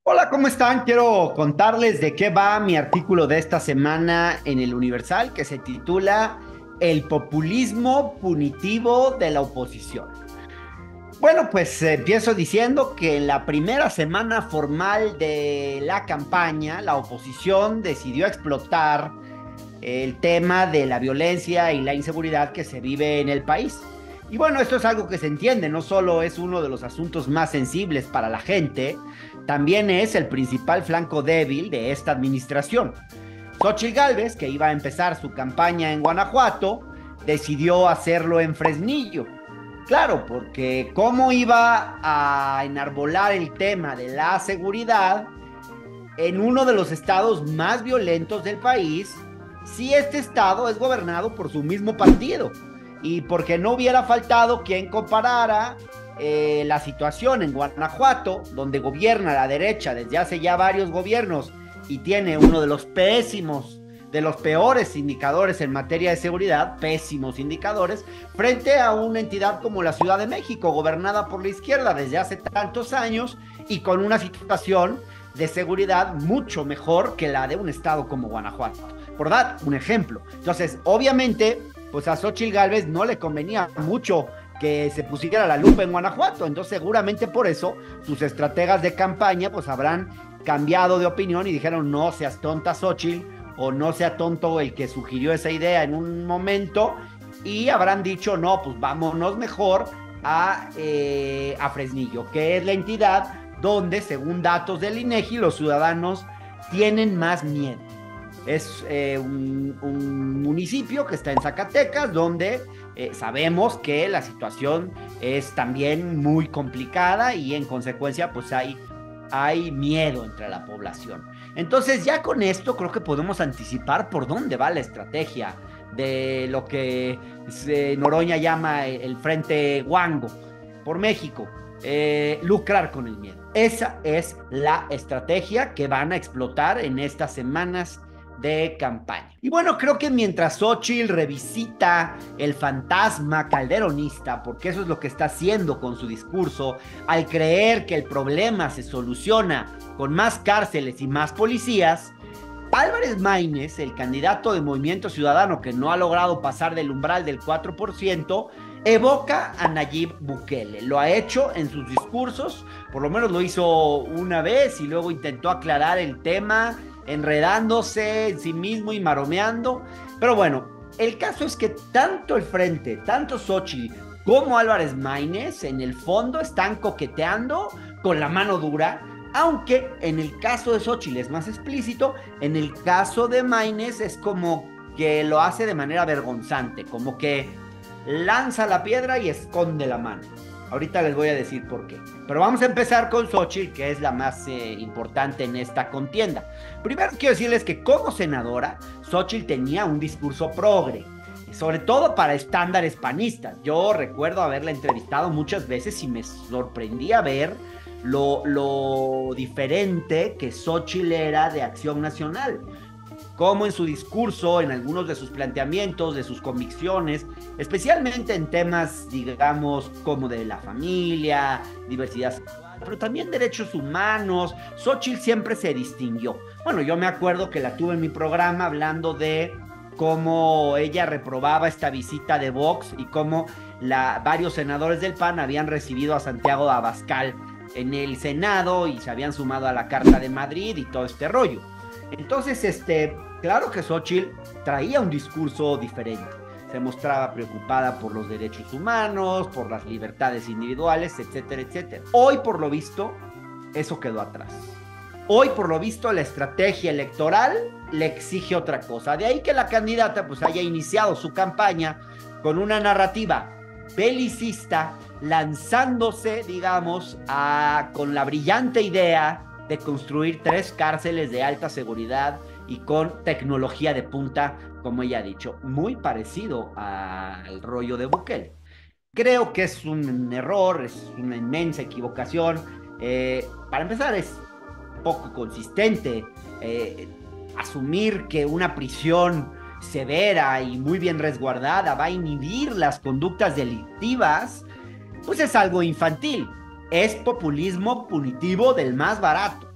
Hola, ¿cómo están? Quiero contarles de qué va mi artículo de esta semana en el Universal, que se titula El populismo punitivo de la oposición. Bueno, pues empiezo diciendo que en la primera semana formal de la campaña, la oposición decidió explotar el tema de la violencia y la inseguridad que se vive en el país. Y bueno, esto es algo que se entiende, no solo es uno de los asuntos más sensibles para la gente, también es el principal flanco débil de esta administración. Xóchitl Gálvez, que iba a empezar su campaña en Guanajuato, decidió hacerlo en Fresnillo. Claro, porque cómo iba a enarbolar el tema de la seguridad en uno de los estados más violentos del país, si este estado es gobernado por su mismo partido y porque no hubiera faltado quien comparara la situación en Guanajuato, donde gobierna la derecha desde hace ya varios gobiernos y tiene uno de los de los peores indicadores en materia de seguridad, pésimos indicadores, frente a una entidad como la Ciudad de México, gobernada por la izquierda desde hace tantos años y con una situación de seguridad mucho mejor que la de un estado como Guanajuato. Por dar un ejemplo. Entonces, obviamente, pues a Xóchitl Gálvez no le convenía mucho que se pusiera la lupa en Guanajuato. Entonces, seguramente por eso sus estrategas de campaña pues habrán cambiado de opinión y dijeron, no seas tonta Xóchitl, o no sea tonto el que sugirió esa idea en un momento, y habrán dicho, no, pues vámonos mejor a Fresnillo, que es la entidad donde, según datos del INEGI, los ciudadanos tienen más miedo. Es un municipio que está en Zacatecas, donde sabemos que la situación es también muy complicada y en consecuencia pues hay miedo entre la población. Entonces ya con esto creo que podemos anticipar por dónde va la estrategia de lo que Noroña llama el Frente Guango por México. Lucrar con el miedo. Esa es la estrategia que van a explotar en estas semanas de campaña. Y bueno, creo que mientras Xóchitl revisita el fantasma calderonista, porque eso es lo que está haciendo con su discurso, al creer que el problema se soluciona con más cárceles y más policías, Álvarez Maínez, el candidato de Movimiento Ciudadano que no ha logrado pasar del umbral del 4%, evoca a Nayib Bukele. Lo ha hecho en sus discursos, por lo menos lo hizo una vez y luego intentó aclarar el tema, enredándose en sí mismo y maromeando. Pero bueno, el caso es que tanto el Frente, tanto Xóchitl como Álvarez Maínez, en el fondo están coqueteando con la mano dura, aunque en el caso de Xóchitl es más explícito, en el caso de Maínez es como que lo hace de manera vergonzante, como que lanza la piedra y esconde la mano. Ahorita les voy a decir por qué. Pero vamos a empezar con Xóchitl, que es la más importante en esta contienda. Primero quiero decirles que como senadora, Xóchitl tenía un discurso progre, sobre todo para estándares panistas. Yo recuerdo haberla entrevistado muchas veces y me sorprendía ver lo diferente que Xóchitl era de Acción Nacional, como en su discurso, en algunos de sus planteamientos, de sus convicciones, especialmente en temas, digamos, como de la familia, diversidad sexual, pero también derechos humanos. Xóchitl siempre se distinguió. Bueno, yo me acuerdo que la tuve en mi programa hablando de cómo ella reprobaba esta visita de Vox y cómo varios senadores del PAN habían recibido a Santiago Abascal en el Senado y se habían sumado a la Carta de Madrid y todo este rollo. Entonces, claro que Xóchitl traía un discurso diferente. Se mostraba preocupada por los derechos humanos, por las libertades individuales, etcétera, etcétera. Hoy, por lo visto, eso quedó atrás. Hoy, por lo visto, la estrategia electoral le exige otra cosa. De ahí que la candidata pues haya iniciado su campaña con una narrativa belicista, lanzándose, digamos, con la brillante idea de construir 3 cárceles de alta seguridad y con tecnología de punta, como ella ha dicho, muy parecido al rollo de Bukele. Creo que es un error, es una inmensa equivocación. Para empezar, es poco consistente asumir que una prisión severa y muy bien resguardada va a inhibir las conductas delictivas, pues es algo infantil. Es populismo punitivo del más barato.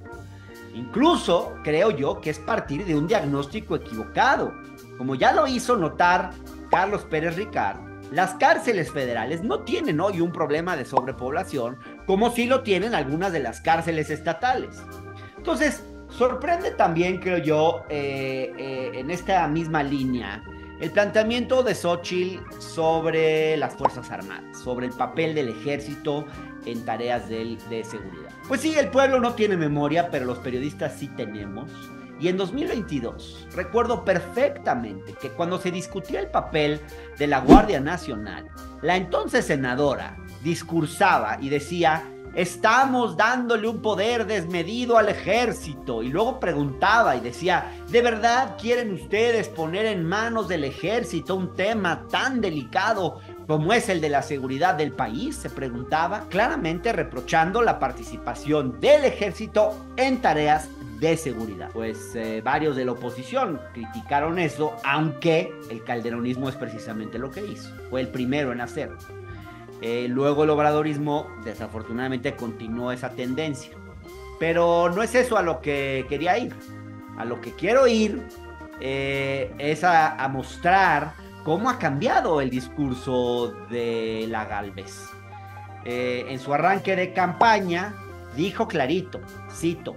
Incluso creo yo que es partir de un diagnóstico equivocado. Como ya lo hizo notar Carlos Pérez Ricard, las cárceles federales no tienen hoy un problema de sobrepoblación como sí lo tienen algunas de las cárceles estatales. Entonces, sorprende también, creo yo, en esta misma línea, el planteamiento de Xóchitl sobre las Fuerzas Armadas, sobre el papel del ejército en tareas de seguridad. Pues sí, el pueblo no tiene memoria, pero los periodistas sí tenemos. Y en 2022 recuerdo perfectamente que cuando se discutía el papel de la Guardia Nacional, la entonces senadora discursaba y decía: estamos dándole un poder desmedido al ejército. Y luego preguntaba y decía: ¿de verdad quieren ustedes poner en manos del ejército un tema tan delicado como es el de la seguridad del país? Se preguntaba, claramente reprochando la participación del ejército en tareas de seguridad. Pues varios de la oposición criticaron eso, aunque el calderonismo es precisamente lo que hizo. Fue el primero en hacerlo. Luego el obradorismo desafortunadamente continuó esa tendencia. Pero no es eso a lo que quería ir. A lo que quiero ir es a mostrar cómo ha cambiado el discurso de la Gálvez. En su arranque de campaña dijo clarito, cito: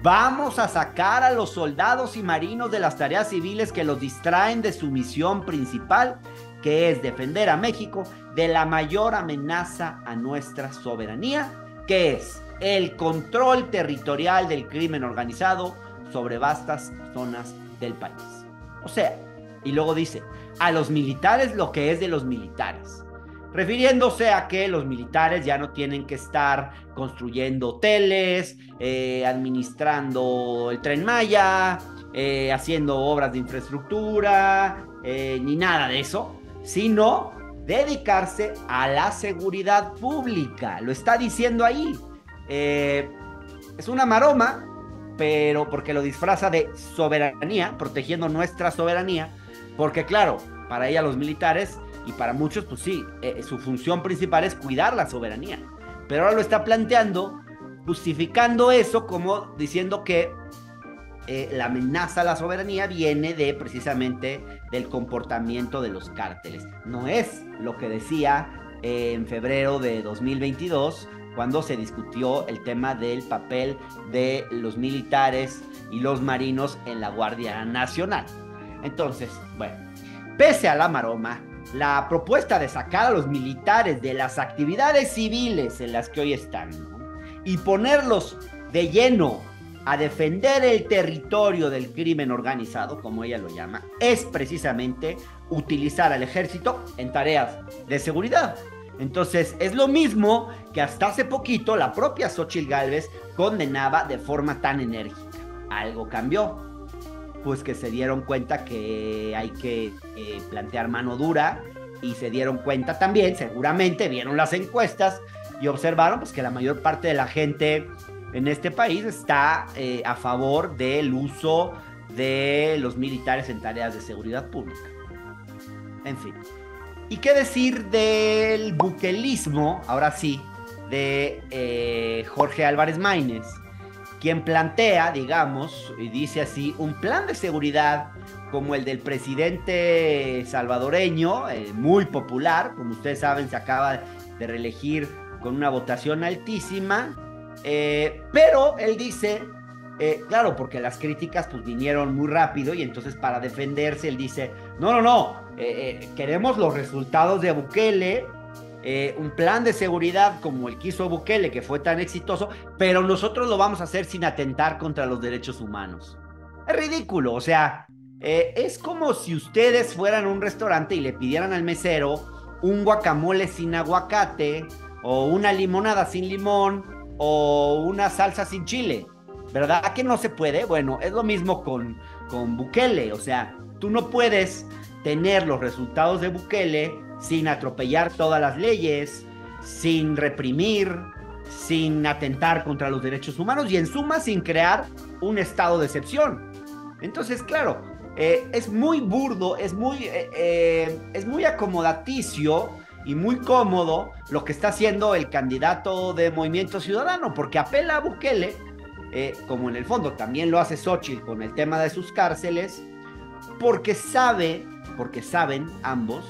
vamos a sacar a los soldados y marinos de las tareas civiles que los distraen de su misión principal, que es defender a México de la mayor amenaza a nuestra soberanía, que es el control territorial del crimen organizado sobre vastas zonas del país. O sea, y luego dice, a los militares lo que es de los militares, refiriéndose a que los militares ya no tienen que estar construyendo hoteles, administrando el Tren Maya, haciendo obras de infraestructura, ni nada de eso, sino dedicarse a la seguridad pública. Lo está diciendo ahí. Es una maroma, pero porque lo disfraza de soberanía, protegiendo nuestra soberanía, porque claro, para ella los militares y para muchos, pues sí, su función principal es cuidar la soberanía, pero ahora lo está planteando, justificando eso como diciendo que la amenaza a la soberanía viene de precisamente del comportamiento de los cárteles. No es lo que decía en febrero de 2022, cuando se discutió el tema del papel de los militares y los marinos en la Guardia Nacional. Entonces, bueno, pese a la maroma, la propuesta de sacar a los militares de las actividades civiles en las que hoy están, ¿no?, y ponerlos de lleno a defender el territorio del crimen organizado, como ella lo llama, es precisamente utilizar al ejército en tareas de seguridad. Entonces, es lo mismo que hasta hace poquito la propia Xóchitl Gálvez condenaba de forma tan enérgica. Algo cambió, pues que se dieron cuenta que hay que plantear mano dura, y se dieron cuenta también, seguramente vieron las encuestas y observaron pues que la mayor parte de la gente en este país está a favor del uso de los militares en tareas de seguridad pública. En fin. ¿Y qué decir del buquelismo, ahora sí, de Jorge Álvarez Maínez, quien plantea, digamos, y dice así, un plan de seguridad como el del presidente salvadoreño, muy popular, como ustedes saben, se acaba de reelegir con una votación altísima, pero él dice, claro, porque las críticas pues vinieron muy rápido, y entonces para defenderse él dice, no, queremos los resultados de Bukele, un plan de seguridad como el que hizo Bukele, que fue tan exitoso, pero nosotros lo vamos a hacer sin atentar contra los derechos humanos. Es ridículo, o sea, es como si ustedes fueran a un restaurante y le pidieran al mesero un guacamole sin aguacate, o una limonada sin limón, o una salsa sin chile. ¿Verdad que no se puede? Bueno, es lo mismo con Bukele, o sea, tú no puedes tener los resultados de Bukele sin atropellar todas las leyes, sin reprimir, sin atentar contra los derechos humanos, y en suma sin crear un estado de excepción. Entonces, claro, es muy burdo, es muy acomodaticio y muy cómodo lo que está haciendo el candidato de Movimiento Ciudadano, porque apela a Bukele como en el fondo también lo hace Xóchitl con el tema de sus cárceles, porque saben ambos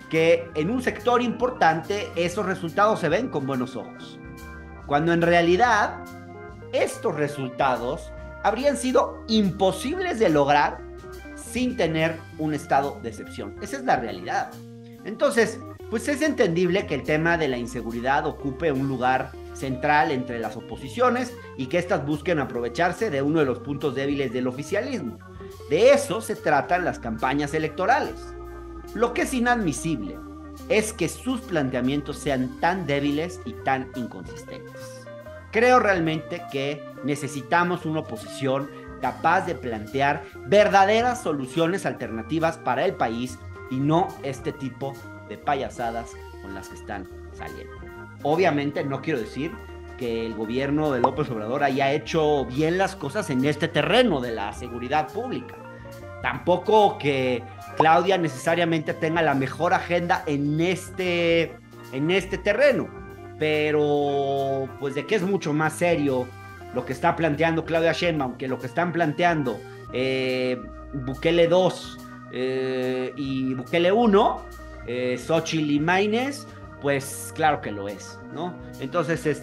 que en un sector importante esos resultados se ven con buenos ojos, cuando en realidad estos resultados habrían sido imposibles de lograr sin tener un estado de excepción. Esa es la realidad. Entonces, pues es entendible que el tema de la inseguridad ocupe un lugar central entre las oposiciones y que éstas busquen aprovecharse de uno de los puntos débiles del oficialismo. De eso se tratan las campañas electorales. Lo que es inadmisible es que sus planteamientos sean tan débiles y tan inconsistentes. Creo realmente que necesitamos una oposición capaz de plantear verdaderas soluciones alternativas para el país y no este tipo de payasadas con las que están saliendo. Obviamente no quiero decir que el gobierno de López Obrador haya hecho bien las cosas en este terreno de la seguridad pública. Tampoco que Claudia necesariamente tenga la mejor agenda en este terreno, pero pues de que es mucho más serio lo que está planteando Claudia Sheinbaum que lo que están planteando Bukele 2 y Bukele 1, Xóchitl y Maínez, pues claro que lo es, ¿no? Entonces,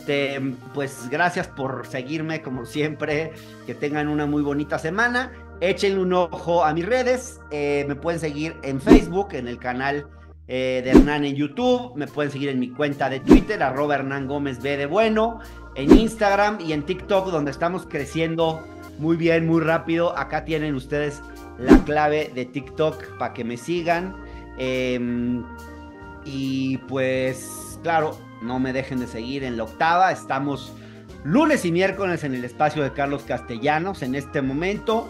pues gracias por seguirme como siempre, que tengan una muy bonita semana, échenle un ojo a mis redes, me pueden seguir en Facebook, en el canal de Hernán en YouTube, me pueden seguir en mi cuenta de Twitter, @HernánGómezB de Bueno, en Instagram y en TikTok, donde estamos creciendo muy bien, muy rápido. Acá tienen ustedes la clave de TikTok para que me sigan. Y pues, claro, no me dejen de seguir en La Octava. Estamos lunes y miércoles en el espacio de Carlos Castellanos en este momento.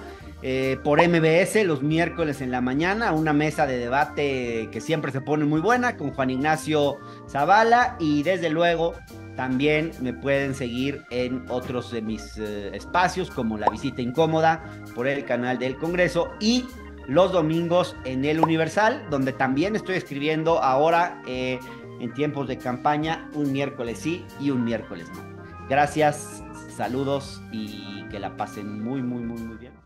Por MBS los miércoles en la mañana, una mesa de debate que siempre se pone muy buena con Juan Ignacio Zavala, y desde luego también me pueden seguir en otros de mis espacios como La Visita Incómoda por el canal del Congreso y los domingos en El Universal, donde también estoy escribiendo ahora en tiempos de campaña, un miércoles sí y un miércoles no. Gracias, saludos y que la pasen muy, muy, muy, muy bien.